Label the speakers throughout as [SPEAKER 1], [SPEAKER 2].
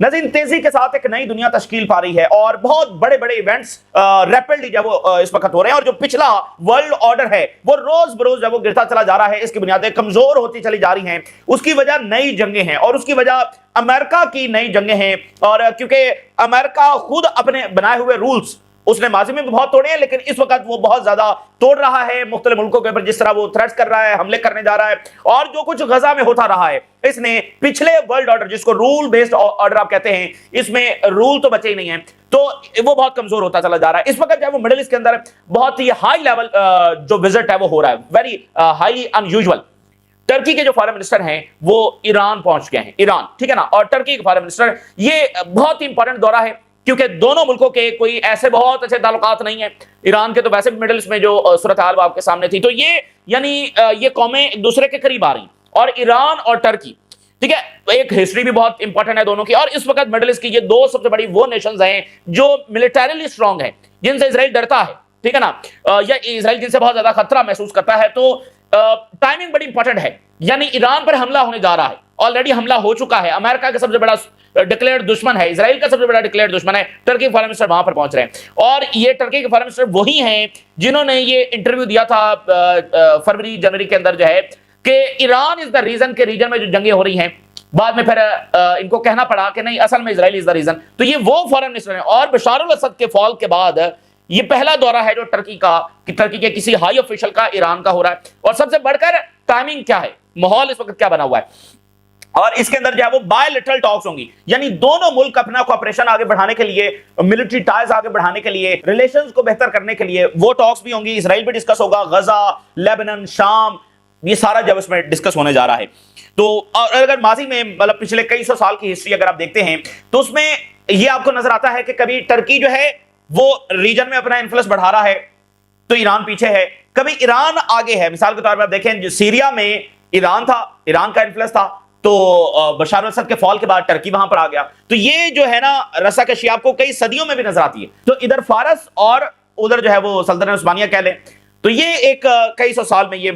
[SPEAKER 1] नाज़रीन, तेजी के साथ एक नई दुनिया तश्कील पा रही है और बहुत बड़े बड़े इवेंट्स रैपिडली जब वो इस वक्त हो रहे हैं और जो पिछला वर्ल्ड ऑर्डर है वो रोज बरोज जब वो गिरता चला जा रहा है, इसकी बुनियादें कमजोर होती चली जा रही हैं। उसकी वजह नई जंगें हैं और उसकी वजह अमेरिका की नई जंगें हैं। और क्योंकि अमेरिका खुद अपने बनाए हुए रूल्स उसने माजी में भी बहुत तोड़े हैं, लेकिन इस वक्त वो बहुत ज्यादा तोड़ रहा है मुख्तलिफ मुल्कों के ऊपर, जिस तरह वो थ्रेट्स कर रहा है, हमले करने जा रहा है। और जो कुछ गजा में होता रहा है, इसने पिछले वर्ल्ड ऑर्डर, जिसको रूल बेस्ड ऑर्डर आप कहते हैं, इसमें रूल तो बचे ही नहीं है, तो वो बहुत कमजोर होता चला जा रहा है। इस वक्त जो है वो मिडिल ईस्ट के अंदर बहुत ही हाई लेवल जो विजिट है वो हो रहा है, वेरी हाईली अनयूजुअल। टर्की के जो फॉरेन मिनिस्टर हैं वो ईरान पहुंच गए हैं, ईरान, ठीक है ना। और टर्की के फॉरेन मिनिस्टर, ये बहुत ही इंपॉर्टेंट दौरा है क्योंकि दोनों मुल्कों के कोई ऐसे बहुत अच्छे ताल्लुकात नहीं है। ईरान के तो वैसे भी मिडिल ईस्ट में जो सूरत हाल आपके सामने थी, तो ये यानी ये कौमें एक दूसरे के करीब आ रही, और ईरान और टर्की, ठीक है, एक हिस्ट्री भी बहुत इंपॉर्टेंट है दोनों की। और इस वक्त मिडिल ईस्ट की ये दो सबसे बड़ी वो नेशंस हैं जो मिलिटरीली स्ट्रांग है, जिनसे इसराइल डरता है, ठीक है ना, या इसराइल जिनसे बहुत ज्यादा खतरा महसूस करता है। तो टाइमिंग बड़ी इंपॉर्टेंट है, यानी ईरान पर हमला होने जा रहा है, ऑलरेडी हमला हो चुका है। अमेरिका का सबसे बड़ा डिक्लेयर्ड दुश्मन है, इजराइल का सबसे बड़ा डिक्लेयर्ड दुश्मन है, टर्की के फॉरेन मिनिस्टर वहां पर पहुंच रहे हैं। और ये टर्की के फॉरेन मिनिस्टर वही हैं जिन्होंने ये इंटरव्यू दिया था फरवरी जनवरी के अंदर, जो है कि ईरान इज द रीजन के रीजन में जो जंगें हो रही हैं। बाद में फिर इनको कहना पड़ा कि नहीं, असल में इजराइल इज द रीजन। तो ये वो फॉरेन मिनिस्टर हैं। और बशार अल असद के फॉल के बाद ये पहला दौरा है जो टर्की का, कि टर्की के किसी हाई ऑफिशियल का ईरान का हो रहा है। और सबसे बढ़कर टाइमिंग क्या है, माहौल इस वक्त क्या बना हुआ है, और इसके अंदर जो है वो बायलैटरल टॉक्स होंगी, यानी दोनों मुल्क अपना कोऑपरेशन आगे बढ़ाने के लिए, मिलिट्री टाइज आगे बढ़ाने के लिए, रिलेशंस को बेहतर करने के लिए वो टॉक्स भी होंगी। इसराइल भी डिस्कस होगा, गजा, लेबनान, शाम, ये सारा जब इसमें डिस्कस होने जा रहा है। तो और अगर माजी में मतलब पिछले कई सौ साल की हिस्ट्री अगर आप देखते हैं तो उसमें यह आपको नजर आता है कि कभी टर्की जो है वो रीजन में अपना इन्फ्लुएंस बढ़ा रहा है तो ईरान पीछे है, कभी ईरान आगे है। मिसाल के तौर पर आप देखें, जो सीरिया में ईरान था, ईरान का इन्फ्लुएंस था, तो बशार अल असद के फॉल के बाद टर्की वहां पर आ गया। तो ये जो है ना रस्साकशी आपको कई सदियों में भी नजर आती है। तो इधर फारस और उधर जो है वो सल्तनत उस्मानिया कह लें, तो ये एक कई सौ साल में ये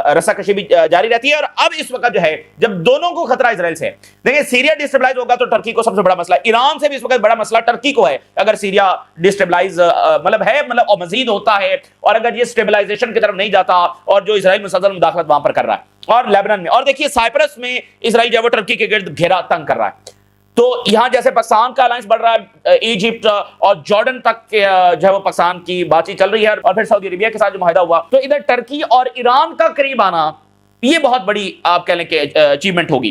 [SPEAKER 1] रस्साकशी भी जारी रहती है। और अब इस वक्त जो है जब दोनों को खतरा इजराइल से है, देखिए सीरिया डिस्टेबलाइज होगा तो टर्की को सबसे बड़ा मसला, ईरान से भी इस वक्त बड़ा मसला टर्की को है। अगर सीरिया डिस्टेबलाइज मतलब है, मतलब और मजीद होता है, और अगर ये स्टेबलाइजेशन की तरफ नहीं जाता, और जो इजराइल मुसलसल मुदाखलत वहां पर कर रहा है, और लेबनान में, और देखिए साइप्रस में इसराइल जो है वो टर्की के गिर्द घेरा तंग कर रहा है। तो यहां जैसे पाकिस्तान का अलायंस बढ़ रहा है, इजिप्ट और जॉर्डन तक जो है वो पाकिस्तान की बातचीत चल रही है, और फिर सऊदी अरेबिया के साथ जो मुआहदा हुआ, तो इधर टर्की और ईरान का करीब आना, ये बहुत बड़ी आप कह लें कि अचीवमेंट होगी।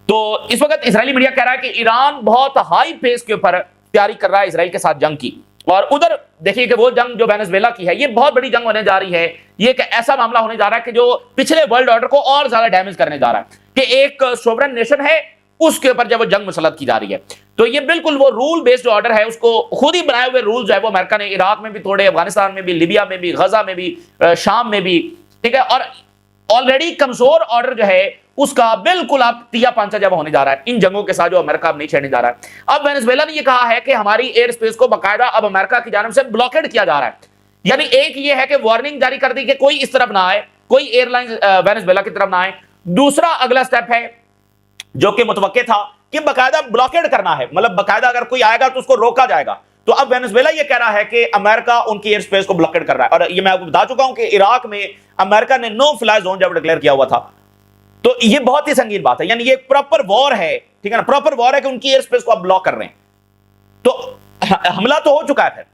[SPEAKER 1] तो इस वक्त इजरायली मीडिया कह रहा है कि ईरान बहुत हाई पेस के ऊपर तैयारी कर रहा है इसराइल के साथ जंग की। और उधर देखिए कि वो जंग जो वेनेजुएला की है, ये बहुत बड़ी जंग होने जा रही है। ये एक ऐसा मामला होने जा रहा है कि जो पिछले वर्ल्ड ऑर्डर को और ज्यादा डैमेज करने जा रहा है, कि एक सोवरेन नेशन है उसके ऊपर जब वो जंग मुसल्लत की जा रही है। तो ये बिल्कुल वो रूल बेस्ड ऑर्डर है, उसको खुद ही बनाए हुए रूल जो है वो अमेरिका ने इराक में भी तोड़े, अफगानिस्तान में भी, लिबिया में भी, गजा में भी, शाम में भी, ठीक है। और ऑलरेडी कमजोर ऑर्डर जो है उसका बिल्कुल आप तिया पांचा जब होने जा रहा है इन जंगों के साथ जो अमेरिका अब नहीं छेड़ने जा रहा है। अब वेनेजुएला ने यह कहा है कि हमारी एयर स्पेस को बाकायदा अब अमेरिका की जानिब से ब्लॉकेड किया जा रहा है। यानी एक ये है कि वार्निंग जारी कर दी कि कोई इस तरफ ना आए, कोई एयरलाइन वेनेजुएला की तरफ ना आए। दूसरा अगला स्टेप है जो कि मुतवक्के था कि बाकायदा ब्लॉकेड करना है, मतलब बाकायदा अगर कोई आएगा तो उसको रोका जाएगा। तो अब वेनेजुएला ये कह रहा है कि अमेरिका उनकी एयर स्पेस को ब्लॉकेड कर रहा है। और ये मैं आपको बता चुका हूं कि इराक में अमेरिका ने नो फ्लाई जोन जब डिक्लेयर किया हुआ था, तो ये बहुत ही संगीन बात है। यानी ये प्रॉपर वॉर है, ठीक है ना, प्रॉपर वॉर है कि उनकी एयर स्पेस को आप ब्लॉक कर रहे हैं। तो हमला तो हो चुका है। फिर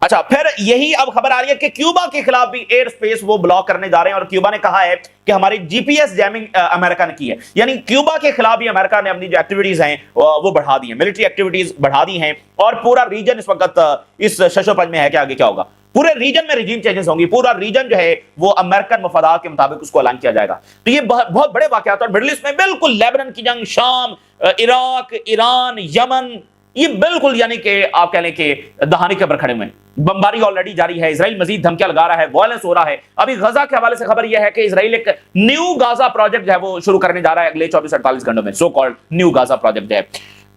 [SPEAKER 1] अच्छा, फिर यही अब खबर आ रही है कि क्यूबा के खिलाफ भी एयर स्पेस वो ब्लॉक करने जा रहे हैं, और क्यूबा ने कहा है कि हमारी जीपीएस जैमिंग अमेरिका ने की है। यानी क्यूबा के खिलाफ भी अमेरिका ने अपनी जो एक्टिविटीज हैं वो बढ़ा दी हैं, मिलिट्री एक्टिविटीज बढ़ा दी हैं। और पूरा रीजन इस वक्त इस शशोपंज में है कि आगे क्या होगा। पूरे रीजन में रिजीम चेंजेस होंगी, पूरा रीजन जो है वो अमेरिकन मफादात के मुताबिक उसको ऐलान किया जाएगा। तो ये बहुत बड़े वाकयात, और मिडिल ईस्ट में बिल्कुल लेबनान की जंग, शाम, इराक, ईरान, यमन, ये बिल्कुल यानी कि आप कह लें कि दहाने के ऊपर खड़े हुए हैं। बमबारी ऑलरेडी जारी है, इजराइल मजीद धमकियां लगा रहा है, वायलेंस हो रहा है। अभी गजा के हवाले से खबर यह है कि इजराइल एक न्यू गाजा प्रोजेक्ट जो है वो शुरू करने जा रहा है अगले 24-48 घंटों में। So called new Gaza project है,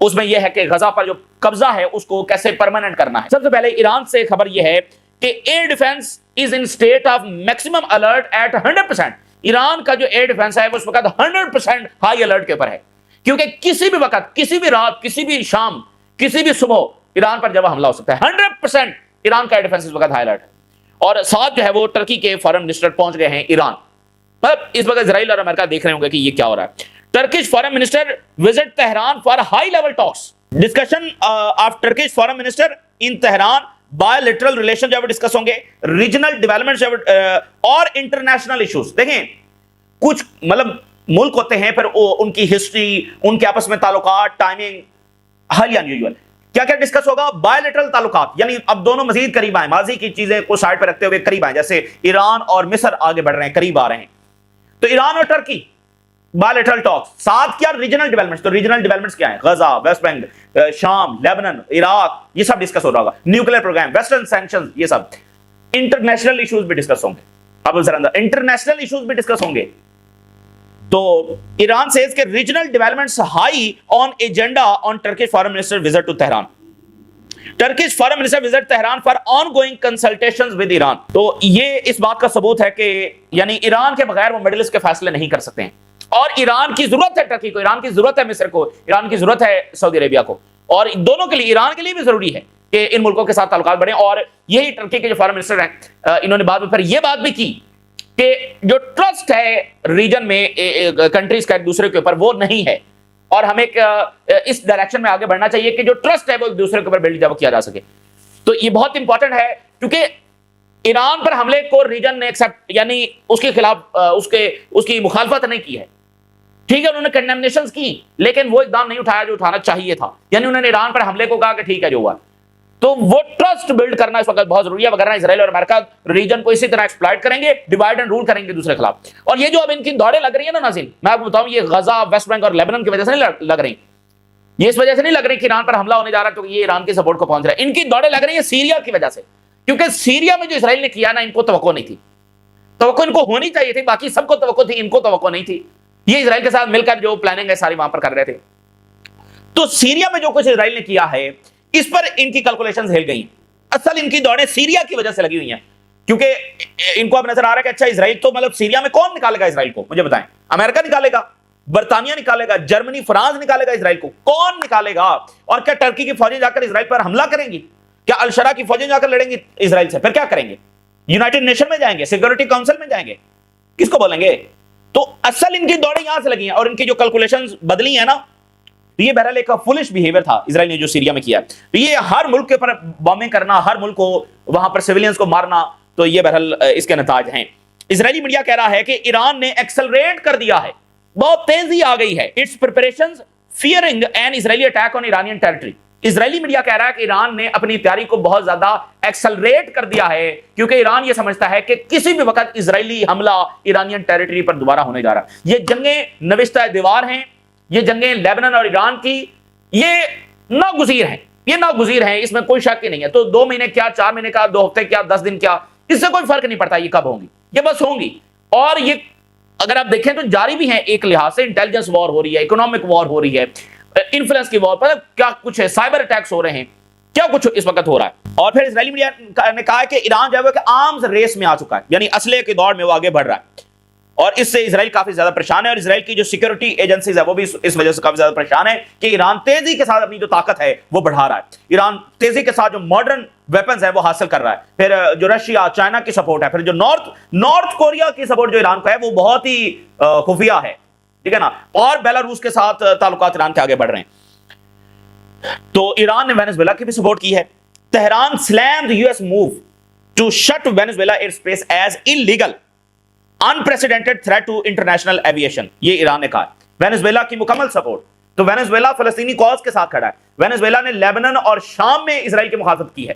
[SPEAKER 1] उसमें यह है कि गजा पर जो कब्जा है उसको कैसे परमानेंट करना है। सबसे पहले ईरान से खबर यह है कि air defence is in state of maximum alert eight 100%। Iran का जो एयर डिफेंस है वो उस वक्त 100% हाई अलर्ट के ऊपर है। क्योंकि किसी भी वक्त, किसी भी रात, किसी भी शाम, किसी भी सुबह ईरान पर जब हमला हो सकता है। 100% ईरान का डिफेंस इस वक्त हाई अलर्ट है। और साथ जो है वो टर्की के फॉरेन मिनिस्टर पहुंच गए हैं ईरान। मतलब इस वक्त इजराइल और अमेरिका देख रहे होंगे कि ये क्या हो रहा है। Turkish foreign minister visit Tehran for high level talks, discussion of Turkish foreign minister in Tehran, bilateral relation जो डिस्कस होंगे, रीजनल डेवलपमेंट और इंटरनेशनल इश्यूज। देखें कुछ मतलब मुल्क होते हैं, फिर उनकी हिस्ट्री, उनके आपस में ताल्लुकात, टाइमिंग हाईली अनयूजुअल। क्या क्या डिस्कस होगा? बायलैटरल ताल्लुकात, यानी अब दोनों मजीद करीब आए, माजी की चीजें को साइड पर रखते हुए करीब आए, जैसे ईरान और मिस्र आगे बढ़ रहे हैं, करीब आ रहे हैं। तो ईरान और टर्की बायलैटरल टॉक्स, साथ क्या रीजनल डेवलपमेंट्स। तो रीजनल डेवलपमेंट्स क्या है? गजा, वेस्ट बैंक, शाम, लेबनान, इराक, ये सब डिस्कस हो रहा होगा। न्यूक्लियर प्रोग्राम, वेस्टर्न सैंक्शंस, ये सब। इंटरनेशनल इश्यूज भी डिस्कस होंगे। अब जरा इंटरनेशनल इश्यूज भी डिस्कस होंगे। तो ईरान सेज के regional developments high on agenda on Turkish foreign minister visit to Tehran. Turkish foreign minister visit Tehran for ongoing consultations with Iran. तो ये इस बात का सबूत है कि यानी ईरान के बगैर वो मिडिल ईस्ट के फैसले नहीं कर सकते हैं। और ईरान की जरूरत है टर्की को, ईरान की जरूरत है मिस्र को, ईरान की जरूरत है सऊदी अरेबिया को। और दोनों के लिए, ईरान के लिए भी जरूरी है कि इन मुल्कों के साथ ताल्लुकात बढ़े। और यही टर्की के जो फॉरेन मिनिस्टर हैं, इन्होंने बाद में फिर यह बात भी की कि जो ट्रस्ट है रीजन में कंट्रीज का एक दूसरे के ऊपर, वो नहीं है। और हमें इस डायरेक्शन में आगे बढ़ना चाहिए कि जो ट्रस्ट है वो एक दूसरे के ऊपर बिल्ड जब किया जा सके। तो ये बहुत इंपॉर्टेंट है, क्योंकि ईरान पर हमले को रीजन ने एक्सेप्ट, यानी उसके खिलाफ उसकी मुखालफत नहीं की है। ठीक है, उन्होंने कंडेमनेशंस की, लेकिन वो इकदाम नहीं उठाया जो उठाना चाहिए था। यानी उन्होंने ईरान पर हमले को कहा कि ठीक है जो हुआ। तो वो ट्रस्ट बिल्ड करना इस वक्त बहुत जरूरी है, वगैरह इजराइल और अमेरिका रीजन को इसी तरह एक्सप्लॉइट करेंगे, डिवाइड एंड रूल करेंगे दूसरे के खिलाफ। और ये जो अब इनकी दौड़ें लग रही है ना नाज़रीन, मैं आपको बताऊं, ये गजा, वेस्ट बैंक और लेबनान की वजह से नहीं लग रही। ये इस वजह से नहीं लग रही कि ईरान पर हमला होने जा रहा है क्योंकि ये ईरान की सपोर्ट को पहुंच रहा है। इनकी दौड़ें लग रही है सीरिया की वजह से, क्योंकि सीरिया में जो इसराइल ने किया ना, इनको तवक्को नहीं थी। तवक्को इनको होनी चाहिए थी, बाकी सबको तवक्को थी, इनको तवक्को नहीं थी। ये इसराइल के साथ मिलकर जो प्लानिंग है सारी वहां पर कर रहे थे। तो सीरिया में जो कुछ इसराइल ने किया है, इस पर इनकी कैलकुलेशंस हिल गई। असल इनकी दौड़ें सीरिया की वजह से लगी हुई हैं, क्योंकि इनको अब नजर आ रहा है कि अच्छा इजराइल तो मतलब सीरिया में कौन निकालेगा इसराइल को? मुझे बताएं। अमेरिका निकालेगा, बर्तानिया निकालेगा, जर्मनी, फ्रांस निकालेगा इसराइल को? कौन निकालेगा? और क्या टर्की की फौजें जाकर इसराइल पर हमला करेंगी? क्या अलशरा की फौजें जाकर लड़ेंगी इसराइल से? फिर क्या करेंगे? यूनाइटेड नेशन में जाएंगे, सिक्योरिटी काउंसिल में जाएंगे, किसको बोलेंगे? तो असल इनकी दौड़ें यहां से लगी हैं, और इनकी जो कैलकुलेशंस बदली है ना, तो ये बहरहाल एक फुलिश बिहेवियर था इसराइल ने जो सीरिया में किया। तो ये हर मुल्क के ऊपर बॉम्बिंग करना, हर मुल्क को वहां पर सिविलियंस को मारना, तो ये बहरहाल इसके नताज हैं। इजरायली मीडिया कह रहा है कि ईरान ने एक्सेलरेट कर दिया है, बहुत तेजी आ गई है, it's preparations fearing N Israeli attack on Iranian territory. Israeli media कह रहा है कि ईरान ने अपनी तैयारी को बहुत ज्यादा एक्सेलरेट कर दिया है, क्योंकि ईरान ये समझता है कि किसी भी वक्त इजरायली हमला ईरानियन टेरिटरी पर दोबारा होने जा रहा है। ये जंगें नविश्ता दीवार हैं, ये जंगें लेबनान और ईरान की, ये नागुज़ीर हैं, ये नागुज़ीर हैं, इसमें कोई शक ही नहीं है। तो 2 महीने क्या, 4 महीने क्या, 2 हफ्ते क्या, 10 दिन क्या, इससे कोई फर्क नहीं पड़ता ये कब होंगी, ये बस होंगी। और ये अगर आप देखें तो जारी भी है एक लिहाज से। इंटेलिजेंस वॉर हो रही है, इकोनॉमिक वॉर हो रही है, इन्फ्लुएंस की वॉर, पर क्या कुछ है, साइबर अटैक्स हो रहे हैं, क्या कुछ इस वक्त हो रहा है। और फिर इजरायली मीडिया ने कहा है कि ईरान जो है कि आर्म्स रेस में आ चुका है, यानी असले के दौर में वो आगे बढ़ रहा है, और इससे इजराइल काफी ज्यादा परेशान है। और इजराइल की जो सिक्योरिटी एजेंसीज है वो भी इस वजह से काफी ज्यादा परेशान है कि ईरान तेजी के साथ अपनी जो ताकत है वो बढ़ा रहा है। ईरान तेजी के साथ जो मॉडर्न वेपन्स है वो हासिल कर रहा है। फिर जो रशिया, चाइना की सपोर्ट है, फिर जो नॉर्थ कोरिया की सपोर्ट जो ईरान को है वो बहुत ही खुफिया है, ठीक है ना। और बेलारूस के साथ ताल्लुकात ईरान के आगे बढ़ रहे हैं। तो ईरान ने वेनेजुएला की भी सपोर्ट की है। Tehran slammed US move to shut Venezuela air space as illegal, unprecedented threat to international aviation, ये ईरान ने कहा। वेनेजुएला की मुकम्मल सपोर्ट। तो वेनेजुएला फलस्तीनी कॉज के साथ खड़ा है। वेनेजुएला ने लेबनान और शाम में इजराइल की मुखालफत की है।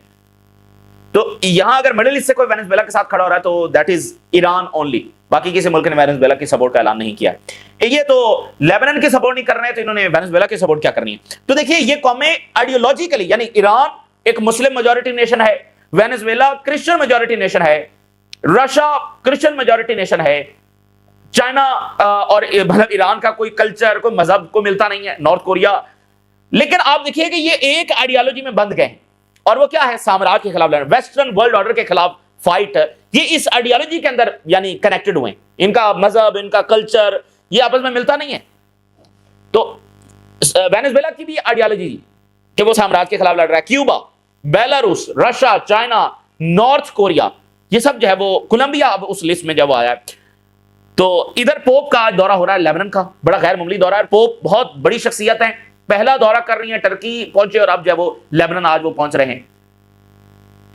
[SPEAKER 1] तो यहां अगर मिडिल ईस्ट से कोई वेनेजुएला के साथ खड़ा हो रहा है तो दैट इज ईरान ओनली, बाकी किसी मुल्क ने वेनेजुएला की सपोर्ट का ऐलान नहीं किया है। ये तो लेबनान की सपोर्ट नहीं कर रहे हैं, तो इन्होंने वेनेजुएला की सपोर्ट क्या करनी है? तो देखिए, ये कौमें आइडियोलॉजिकली, यानी ईरान एक मुस्लिम मेजॉरिटी नेशन है, वेनेजुएला क्रिश्चियन मेजॉरिटी नेशन है, रशिया क्रिश्चियन मेजॉरिटी नेशन है, चाइना और मतलब ईरान का कोई कल्चर, कोई मजहब को मिलता नहीं है, नॉर्थ कोरिया। लेकिन आप देखिए कि ये एक आइडियोलॉजी में बंध गए हैं, और वो क्या है? साम्राज्य के खिलाफ लड़ना, वेस्टर्न वर्ल्ड ऑर्डर के खिलाफ फाइट। ये इस आइडियोलॉजी के अंदर यानी कनेक्टेड हुए। इनका मजहब, इनका कल्चर, ये आपस में मिलता नहीं है। तो वेनेजुएला की भी आइडियोलॉजी कि वो साम्राज्य के खिलाफ लड़ रहा है। Cuba, Belarus, Russia, China, north Korea, ये सब जो है वो, कोलंबिया अब उस लिस्ट में जब आया है। तो इधर पोप का दौरा हो रहा है लेबनान का, बड़ा गैर मामूली दौरा है। पोप बहुत बड़ी शख्सियत है, पहला दौरा कर रही है, टर्की पहुंचे और अब जो है वो लेबनान आज वो पहुंच रहे हैं।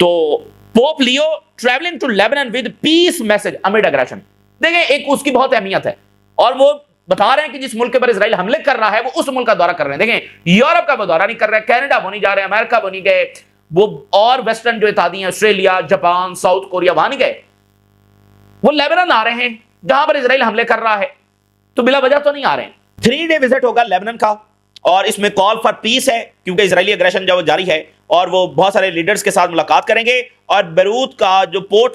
[SPEAKER 1] तो Pope Leo travelling to Lebanon with peace message amid aggression. देखिए एक उसकी बहुत अहमियत है, और वो बता रहे हैं कि जिस मुल्क के पर इजराइल हमले कर रहा है वो उस मुल्क का दौरा कर रहे हैं। देखें यूरोप का वो दौरा नहीं कर रहे हैं, कनाडा वो नहीं जा रहे, अमेरिका वो नहीं गए, वो और वेस्टर्न जो इत्यादि हैं, ऑस्ट्रेलिया, जापान, साउथ कोरिया, वहां नहीं गए, वो लेबनान आ रहे हैं जहां पर इजराइल हमले कर रहा है, तो बिला वजह तो नहीं आ रहे हैं। 3 डे विजिट होगा लेबनान का, और इसमें कॉल फॉर पीस है क्योंकि इजरायली अग्रेशन जो जारी है, और वो बहुत सारे लीडर्स के साथ मुलाकात करेंगे। और बेरूत का जो पोर्ट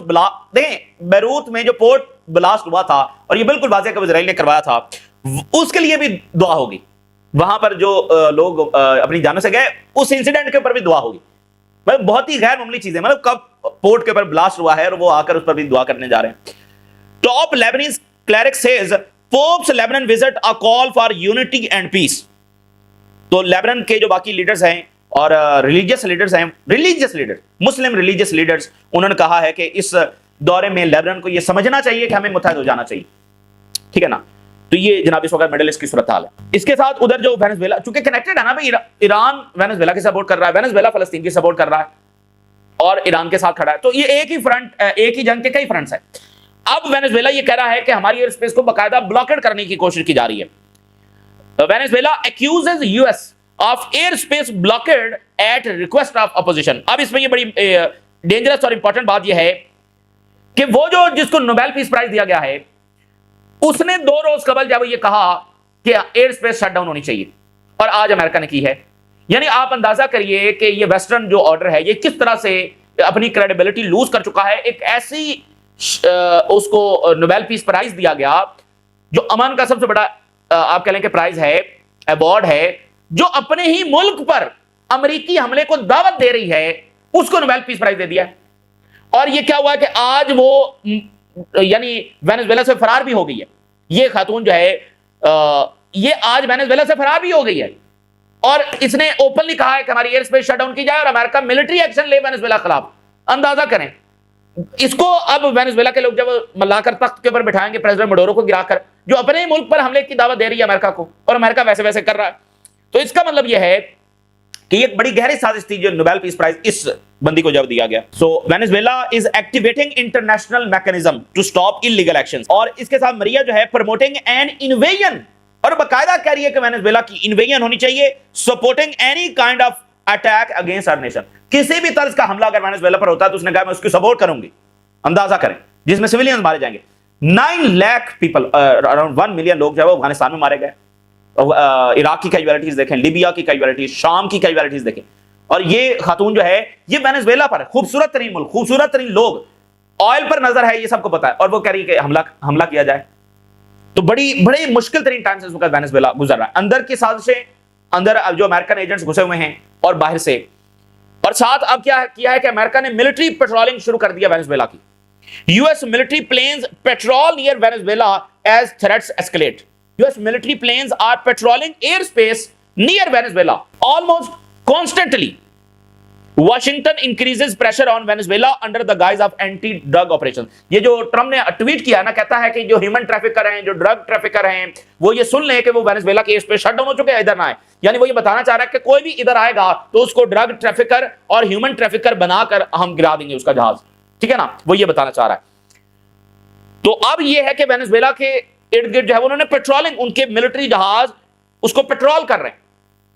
[SPEAKER 1] बेरूत में जो पोर्ट ब्लास्ट हुआ था, और ये बिल्कुल वाज़ेह कि इजराइल ने करवाया था, उसके लिए भी दुआ होगी। वहां पर जो लोग अपनी जानों से गए, उस इंसिडेंट के ऊपर भी दुआ होगी। मतलब बहुत ही गैर मामूली चीज है, मतलब कब पोर्ट के ऊपर ब्लास्ट हुआ है और वो आकर उस पर भी दुआ करने जा रहे हैं। Top Lebanese cleric says Pope's Lebanon visit a call for unity and peace. तो लेबनान के जो बाकी लीडर्स हैं और religious leaders, Muslim religious leaders, उन्होंने कहा है कि इस दौरे में लेबनान को यह समझना चाहिए कि हमें मुत्तहद हो जाना चाहिए, ठीक है ना। तो ये जनाब इस वक्त मिडिल ईस्ट की सूरत हाल है। इसके साथ उधर जो वेनेजुएला, चूंकि कनेक्टेड है ना भाई, ईरान वेनेजुएला की सपोर्ट कर रहा है, वेनेजुएला फलस्तीन की सपोर्ट कर रहा है और ईरान के साथ खड़ा है, तो ये एक ही फ्रंट, एक ही जंग के कई फ्रंट्स हैं। अब वेनेजुएला ये कह रहा है कि हमारी एयर स्पेस को बाकायदा ब्लॉकेड करने की कोशिश की जा रही है। Venezuela accuses US of air space blockade at request of opposition. अब इसमें ये बड़ी डेंजरस और इंपॉर्टेंट बात यह है कि वो जो जिसको नोबेल पीस प्राइज दिया गया है, उसने 2 रोज कबल जब ये कहा कि एयर स्पेस शटडाउन होनी चाहिए, और आज अमेरिका ने की है। यानी आप अंदाजा करिए कि ये वेस्टर्न जो ऑर्डर है ये किस तरह से अपनी क्रेडिबिलिटी लूज कर चुका है। एक ऐसी उसको नोबेल पीस प्राइज दिया गया जो अमन का सबसे बड़ा आप कह लें कि प्राइज है, अवार्ड है, जो अपने ही मुल्क पर अमेरिकी हमले को दावत दे रही है, उसको नोबेल पीस प्राइज दे दिया। और ये क्या हुआ कि आज वो यानी वेनेजुएला से फरार भी हो गई है। ये खातून जो है ये आज वेनेजुएला से फरार भी हो गई है, और इसने ओपनली कहा है कि हमारी एयर स्पेस शटडाउन की जाए और अमेरिका मिलिट्री एक्शन ले वेनेजुएला के खिलाफ। अंदाजा करें इसको। अब वेनेजुएला के लोग जब मलाकर तख्त के ऊपर बिठाएंगे प्रेसिडेंट मडोरो को गिराकर, जो अपने मुल्क पर हमले की दावत दे रही है अमेरिका को, और अमेरिका वैसे वैसे कर रहा है, तो इसका मतलब यह है कि एक बड़ी गहरी साजिश थी जो नोबेल पीस प्राइज इस बंदी को जब दिया गया। So Venezuela is activating international mechanism to stop illegal actions. और इसके साथ मरिया जो है प्रमोटिंग एन इन्वेजन, और बाकायदा कह रही है कि वेनेजुएला की इन्वेजन होनी चाहिए, supporting any kind of attack against our nation. किसी भी तर्ज का हमला अगर वेनेजुएला पर होता है तो उसने कहा मैं उसकी सपोर्ट करूंगी। अंदाजा करें, जिसमें सिविलियंस मारे जाएंगे। 9 लाख पीपल, अराउंड 1 मिलियन लोग जो है वो अफगानिस्तान में मारे गए। इराक की कैजुअलिटीज देखें, लीबिया की कैजुअलिटीज, शाम की कैजुअलिटीज देखें, और ये खातून जो है ये वेनेजुएला पर, खूबसूरत तरीन मुल्क, खूबसूरत तरीन लोग, ऑयल पर नजर है, ये सबको पता है, और वो कह रही है कि हमला किया जाए। तो बड़ी मुश्किल तरीन टाइम से इस वक्त वेनेजुएला गुजर रहा है। अंदर की साजिशें, अंदर जो अमेरिकन एजेंट्स घुसे हुए हैं और बाहर से, और साथ अब क्या किया है कि अमेरिका ने मिलिट्री पेट्रोलिंग शुरू कर दिया वेनेजुएला की। US military planes patrol near Venezuela as threats escalate. US military planes are patrolling airspace near Venezuela almost constantly. Washington increases pressure on Venezuela under the guise of anti-drug operations. ये जो Trump ने tweet किया ना, कहता है कि जो human trafficker हैं, जो ड्रग ट्रैफिकर हैं, वो ये सुन लें कि वो वेनेजुएला के एयरस्पेस शटडाउन हो चुके हैं, इधर ना आए। यानी वो ये बताना चाह रहा है कि कोई भी इधर आएगा तो उसको ड्रग ट्रैफिकर और ह्यूमन ट्रैफिकर बनाकर हम गिरा देंगे उसका जहाज, ठीक है ना, वो ये बताना चाह रहा है। तो अब ये है कि वेनेजुएला के इर्द गिर्द जो है उन्होंने पेट्रोलिंग, उनके मिलिट्री जहाज उसको पेट्रोल कर रहे हैं।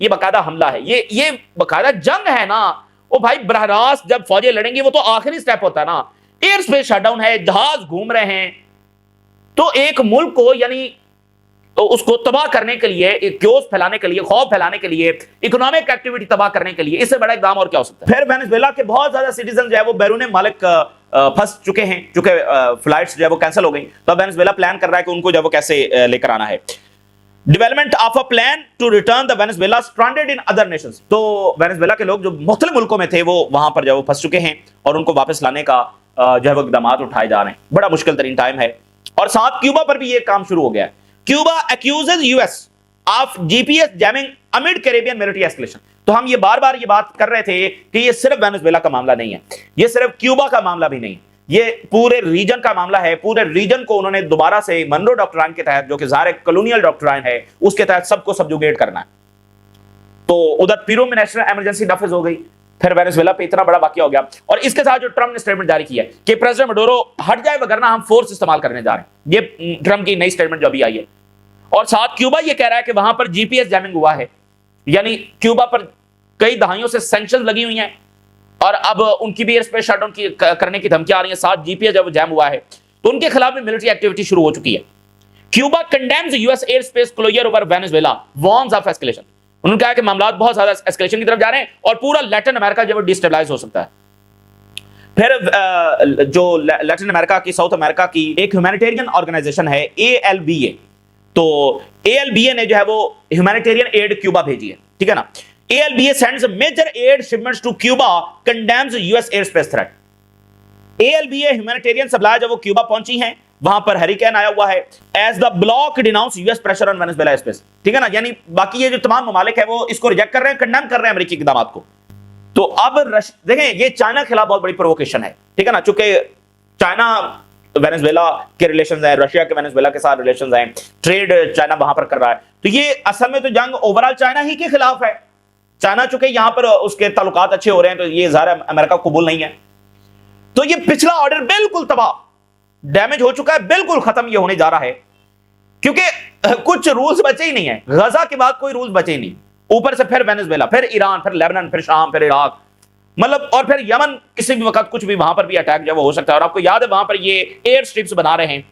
[SPEAKER 1] ये बकायदा हमला है, ये बकायदा जंग है ना। ओ भाई, बरह रास्त जब फौजें लड़ेंगी वो तो आखिरी स्टेप होता है ना। एयर स्पेस शटडाउन है, जहाज घूम रहे हैं, तो एक मुल्क को यानी तो उसको तबाह करने के लिए, क्योस फैलाने के लिए, खौफ फैलाने के लिए, इकोनॉमिक एक्टिविटी तबाह करने के लिए, इससे बड़ा इकदाम और क्या हो सकता है। फिर वेनेजुएला के बहुत ज्यादा सिटीजन जो है वो बैरून मालिक फंस चुके हैं, चूंकि फ्लाइट्स जो है वो कैंसिल हो गई। तो अब वेनेजुएला प्लान कर रहा है कि उनको जो है वो कैसे लेकर आना है। Development of a plan to return the Venezuela stranded in other nations. तो वेनेजुएला के लोग जो मुख्तलिफ मुल्कों में थे वो वहां पर जो फंस चुके हैं, और उनको वापस लाने का जो है वो इकदाम उठाए जा रहे हैं। बड़ा मुश्किल तरीन टाइम है। और साथ क्यूबा पर भी ये काम शुरू हो गया है। Cuba accuses US of GPS jamming amid Caribbean military escalation. तो हम ये बार बार ये बात कर रहे थे कि ये सिर्फ वेनेजुएला का मामला नहीं है, ये सिर्फ क्यूबा का मामला भी नहीं, ये पूरे रीजन का मामला है। पूरे रीजन को उन्होंने दोबारा से मनरो डॉक्ट्राइन के तहत, जो कि ज़ाहिर कॉलोनियल डॉक्ट्राइन है, उसके तहत सबको सबजुगेट करना है। तो उधर पीरो में नेशनल इमरजेंसी नाफिज हो गई, फिर वेनेजुएला पे इतना बड़ा वाकया हो गया, और इसके साथ जो ट्रंप ने स्टेटमेंट जारी किया कि प्रेसिडेंट मडूरो हट जाए वगरना हम फोर्स इस्तेमाल करने जा रहे हैं, ये ट्रंप की नई स्टेटमेंट जो अभी आई है। और साथ क्यूबा ये कह रहा है कि वहां पर जीपीएस जैमिंग हुआ है, यानी क्यूबा पर कई दहाइयों से सैंक्शंस लगी हुई हैं और अब उनकी भी एयर स्पेस शटडाउन करने की धमकी आ रही है। साथ जीपीएस जब जैम हुआ है तो उनके खिलाफ भी मिलिट्री एक्टिविटी शुरू हो चुकी है। Cuba condemns US air space closure over Venezuela, warns of escalation. उन्होंने कहा कि मामला बहुत ज्यादा एस्केलेशन की तरफ जा रहे हैं और पूरा लैटिन अमेरिका जो डिस्टेबलाइज हो सकता है। फिर जो लैटिन अमेरिका की, साउथ अमेरिका की एक ह्यूमैनिटेरियन ऑर्गेनाइजेशन है ALBA, तो ALBA ने जो है वो ह्यूमैनिटेरियन एड क्यूबा भेजी है, ठीक है ना। ALBA sends major aid shipments to Cuba, condemns US airspace threat। ALBA humanitarian supply जब वो क्यूबा पहुंची हैं, वहां पर हरिकेन आया हुआ है, as the bloc denounce US pressure on Venezuela airspace, ठीक है ना। यानी बाकी ये जो तमाम ममालिक है वो इसको रिजेक्ट कर रहे हैं, कंडेम कर रहे हैं अमेरिकी इकदाम को। तो अब देखें, ये चाइना के खिलाफ बहुत बड़ी प्रोवोकेशन है, ठीक है ना, चूंकि चाइना वेनेजुएला के रिलेशंस हैं, रशिया के वेनेजुएला के साथ रिलेशंस हैं, ट्रेड चाइना वहां पर कर रहा है, तो ये असल में तो जंग ओवरऑल चाइना ही के खिलाफ है। चाइना चूंकि यहां पर उसके ताल्लुकात अच्छे हो रहे हैं, तो ये ज़ाहिर अमेरिका को कबूल नहीं है। तो ये पिछला ऑर्डर बिल्कुल तबाह, डैमेज हो चुका है, बिल्कुल खत्म ये होने जा रहा है, क्योंकि कुछ रूल्स बचे ही नहीं है। गजा के बाद कोई रूल्स बचे ही नहीं, ऊपर से फिर वेनेजुएला, फिर ईरान, फिर लेबनान, फिर शाम, फिर इराक, मतलब, और फिर यमन, किसी भी वक्त कुछ भी वहां पर भी अटैक जब हो सकता है। और आपको याद है वहां पर ये एयर स्ट्रिप्स बना रहे हैं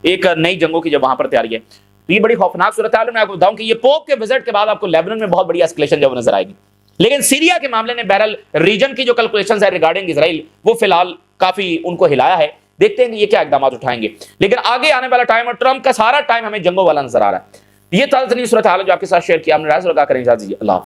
[SPEAKER 1] एक नई जंगों की, जब वहां पर तैयारी है। तो ये बड़ी खौफनाक सूरत है। मैं आपको बताऊं कि ये पोप के विजिट के बाद आपको लेबनान में बहुत बड़ी एस्केलेशन जब नजर आएगी। लेकिन सीरिया के मामले में बहरहाल रीजन की जो कैलकुलेशंस है रिगार्डिंग इजराइल, वो फिलहाल काफी उनको हिलाया है। देखते हैं कि ये क्या इकदाम उठाएंगे। लेकिन आगे आने वाला टाइम और ट्रंप का सारा टाइम हमें जंगों वाला नजर आ रहा है। ये ताज़ा सूरत हाल जो आपके साथ शेयर किया, हमने राज लगा करें। इजाज़त दीजिए, अल्लाह।